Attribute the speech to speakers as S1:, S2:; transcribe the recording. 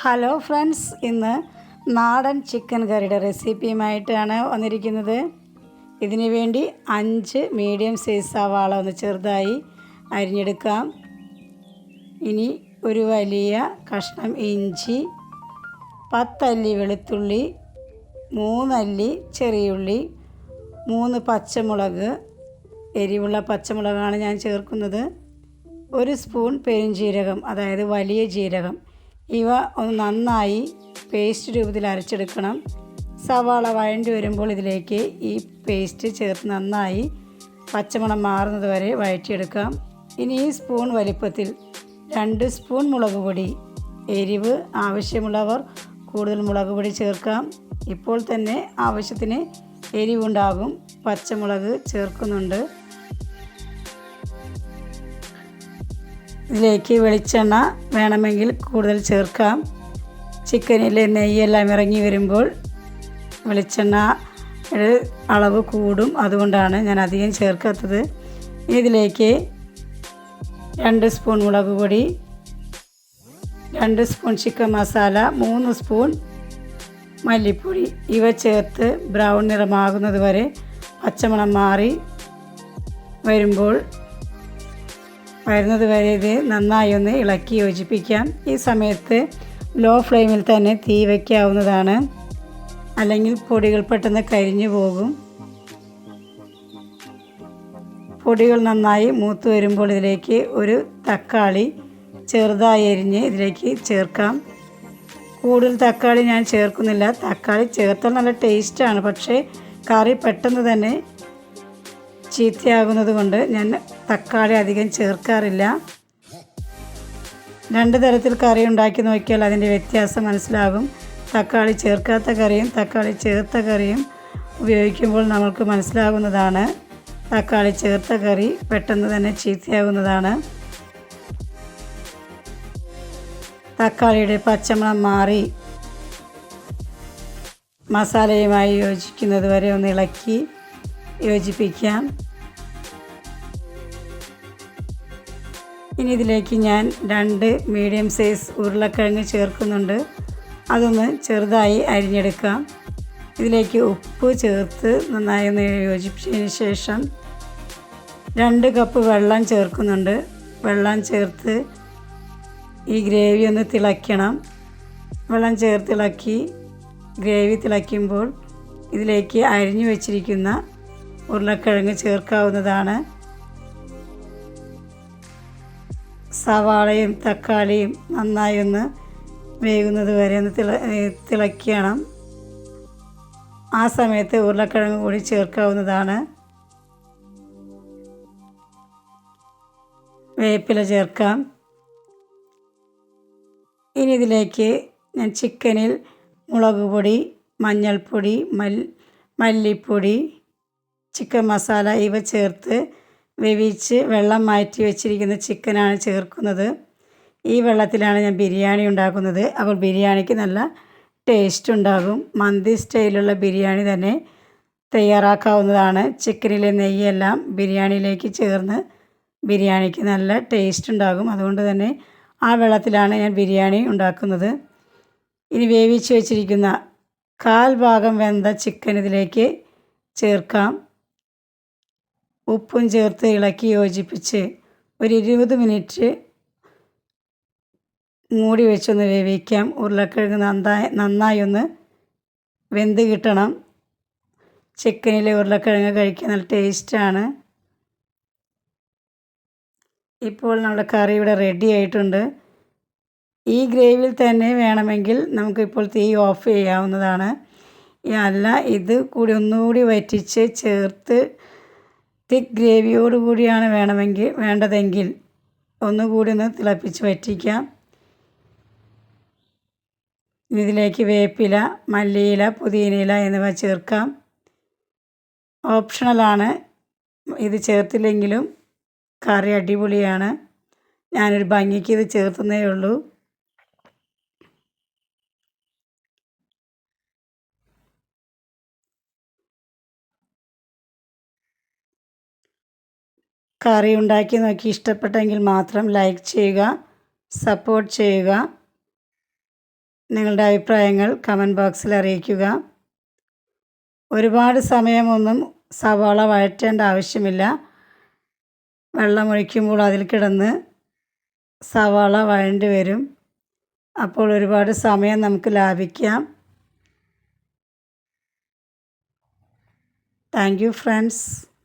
S1: Hello friends, ഇന്ന് നാടൻ chicken കറിയുടെ റെസിപ്പിയുമായിട്ടാണ് വന്നിരിക്കുന്നത്. ഇതിനു വേണ്ടി 5 മീഡിയം സൈസ് സവാള ഒന്ന് ചെറുതായി അരിഞ്ഞെടുക്കാം. ഇനി ഒരു വലിയ കഷ്ണം ഇഞ്ചി, 10 അല്ലി വെളുത്തുള്ളി, 3 അല്ലി ചെറിയുള്ളി, 3 പച്ചമുളക്, എരിവുള്ള പച്ചമുളകാണ് ഞാൻ ചേർക്കുന്നത്, 1 സ്പൂൺ പെരുംജീരകം അതായത് വലിയ ജീരകം. ഇവ ഒന്ന് നന്നായി പേസ്റ്റ് രൂപത്തിൽ അരച്ചെടുക്കണം. സവാള വഴണ്ടി വരുമ്പോൾ ഇതിലേക്ക് ഈ പേസ്റ്റ് ചേർത്ത് നന്നായി പച്ചമണം മാറുന്നത് വരെ വഴറ്റിയെടുക്കാം. ഇനി ഈ സ്പൂൺ വലിപ്പത്തിൽ 2 സ്പൂൺ മുളക് പൊടി, എരിവ് ആവശ്യമുള്ളവർ കൂടുതൽ മുളക് പൊടി ചേർക്കാം. ഇപ്പോൾ തന്നെ ആവശ്യത്തിന് എരിവുണ്ടാകും. പച്ചമുളക് ചേർക്കുന്നുണ്ട്. ഇതിലേക്ക് വെളിച്ചെണ്ണ വേണമെങ്കിൽ കൂടുതൽ ചേർക്കാം. ചിക്കനിലെ നെയ്യെല്ലാം ഇറങ്ങി വരുമ്പോൾ വെളിച്ചെണ്ണയുടെ അളവ് കൂടും, അതുകൊണ്ടാണ് ഞാൻ അധികം ചേർക്കാത്തത്. ഇതിലേക്ക് 2 സ്പൂൺ മുളക് പൊടി, 2 സ്പൂൺ ചിക്കൻ മസാല, 3 സ്പൂൺ മല്ലിപ്പൊടി ഇവ ചേർത്ത് ബ്രൗൺ നിറമാകുന്നത് വരെ പച്ചമണം മാറി വരുന്നത് വരെ ഇത് നന്നായി ഒന്ന് ഇളക്കി യോജിപ്പിക്കാം. ഈ സമയത്ത് ലോ ഫ്ലെയിമിൽ തന്നെ തീ വയ്ക്കാവുന്നതാണ്, അല്ലെങ്കിൽ പൊടികൾ പെട്ടെന്ന് കരിഞ്ഞു പോകും. പൊടികൾ നന്നായി മൂത്ത് വരുമ്പോൾ ഇതിലേക്ക് ഒരു തക്കാളി ചെറുതായി അരിഞ്ഞ് ഇതിലേക്ക് ചേർക്കാം. കൂടുതൽ തക്കാളി ഞാൻ ചേർക്കുന്നില്ല. തക്കാളി ചേർത്താൽ നല്ല ടേസ്റ്റാണ്, പക്ഷേ കറി പെട്ടെന്ന് തന്നെ ചീത്തയാകുന്നത് കൊണ്ട് ഞാൻ തക്കാളി അധികം ചേർക്കാറില്ല. 2 തരത്തിൽ കറി ഉണ്ടാക്കി നോക്കിയാൽ അതിൻ്റെ വ്യത്യാസം മനസ്സിലാകും. തക്കാളി ചേർക്കാത്ത കറിയും തക്കാളി ചേർത്ത കറിയും ഉപയോഗിക്കുമ്പോൾ നമുക്ക് മനസ്സിലാകുന്നതാണ്. തക്കാളി ചേർത്ത കറി പെട്ടെന്ന് തന്നെ ചീത്തയാകുന്നതാണ്. തക്കാളിയുടെ പച്ചമണം മാറി മസാലയുമായി യോജിക്കുന്നത് വരെ ഒന്ന് ഇളക്കി യോജിപ്പിക്കാം. ഇനി ഇതിലേക്ക് ഞാൻ 2 മീഡിയം സൈസ് ഉരുളക്കിഴങ്ങ് ചേർക്കുന്നുണ്ട്. അതൊന്ന് ചെറുതായി അരിഞ്ഞെടുക്കാം. ഇതിലേക്ക് ഉപ്പ് ചേർത്ത് നന്നായി ഒന്ന് യോജിപ്പിച്ചതിന് ശേഷം 2 കപ്പ് വെള്ളം ചേർക്കുന്നുണ്ട്. വെള്ളം ചേർത്ത് ഈ ഗ്രേവി ഒന്ന് തിളയ്ക്കണം. വെള്ളം ചേർത്ത് ഇളക്കി ഗ്രേവി തിളയ്ക്കുമ്പോൾ ഇതിലേക്ക് അരിഞ്ഞു വച്ചിരിക്കുന്ന ഉരുളക്കിഴങ്ങ് ചേർക്കാവുന്നതാണ്. സവാളയും തക്കാളിയും നന്നായി ഒന്ന് വേകുന്നത് വരെ ഒന്ന് തിളയ്ക്കണം. ആ സമയത്ത് ഉരുളക്കിഴങ്ങ് കൂടി ചേർക്കാവുന്നതാണ്. വേപ്പില ചേർക്കാം. ഇനി ഇതിലേക്ക് ഞാൻ ചിക്കനിൽ മുളക് പൊടി, മഞ്ഞൾപ്പൊടി, മല്ലിപ്പൊടി, ചിക്കൻ മസാല ഇവ ചേർത്ത് വേവിച്ച് വെള്ളം മാറ്റി വെച്ചിരിക്കുന്ന ചിക്കനാണ് ചേർക്കുന്നത്. ഈ വെള്ളത്തിലാണ് ഞാൻ ബിരിയാണി ഉണ്ടാക്കുന്നത്. അപ്പോൾ ബിരിയാണിക്ക് നല്ല ടേസ്റ്റ് ഉണ്ടാകും. മന്തി സ്റ്റൈലുള്ള ബിരിയാണി തന്നെ തയ്യാറാക്കാവുന്നതാണ്. ചിക്കനിലെ നെയ്യെല്ലാം ബിരിയാണിയിലേക്ക് ചേർന്ന് ബിരിയാണിക്ക് നല്ല ടേസ്റ്റ് ഉണ്ടാകും. അതുകൊണ്ട് തന്നെ ആ വെള്ളത്തിലാണ് ഞാൻ ബിരിയാണി ഉണ്ടാക്കുന്നത്. ഇനി വേവിച്ച് വെച്ചിരിക്കുന്ന 1/4 ഭാഗം വെന്ത ചിക്കൻ ഇതിലേക്ക് ചേർക്കാം. ഉപ്പും ചേർത്ത് ഇളക്കി യോജിപ്പിച്ച് ഒരു 20 മിനിറ്റ് മൂടി വെച്ചൊന്ന് വേവിക്കാം. ഉരുളക്കിഴങ്ങ് നന്നായി ഒന്ന് വെന്ത് കിട്ടണം. ചിക്കനിലെ ഉരുളക്കിഴങ്ങ് കഴിക്കാൻ നല്ല ടേസ്റ്റാണ്. ഇപ്പോൾ നമ്മുടെ കറി ഇവിടെ റെഡി ആയിട്ടുണ്ട്. ഈ ഗ്രേവിയിൽ തന്നെ വേണമെങ്കിൽ നമുക്കിപ്പോൾ തീ ഓഫ് ചെയ്യാവുന്നതാണ്. അല്ല, ഇത് കൂടി ഒന്നുകൂടി വറ്റിച്ച് ചേർത്ത് തിക്ക് ഗ്രേവിയോട് കൂടിയാണ് വേണ്ടതെങ്കിൽ ഒന്നുകൂടി ഒന്ന് തിളപ്പിച്ച് വറ്റിക്കാം. ഇതിലേക്ക് വേപ്പില, മല്ലിയില, പുതിനയില എന്നിവ ചേർക്കാം. ഓപ്ഷണലാണ്. ഇത് ചേർത്തില്ലെങ്കിലും കറി അടിപൊളിയാണ്. ഞാനൊരു ഭംഗിക്ക് ഇത് ചേർത്തുന്നേ ഉള്ളൂ. കറി ഉണ്ടാക്കി നോക്കി ഇഷ്ടപ്പെട്ടെങ്കിൽ മാത്രം ലൈക്ക് ചെയ്യുക, സപ്പോർട്ട് ചെയ്യുക. നിങ്ങളുടെ അഭിപ്രായങ്ങൾ കമൻറ്റ് ബോക്സിൽ അറിയിക്കുക. ഒരുപാട് സമയമൊന്നും സവാള വഴറ്റേണ്ട ആവശ്യമില്ല. വെള്ളമൊഴിക്കുമ്പോൾ അതിൽ കിടന്ന് സവാള വഴണ്ടി വരും. അപ്പോൾ ഒരുപാട് സമയം നമുക്ക് ലാഭിക്കാം. Thank you friends.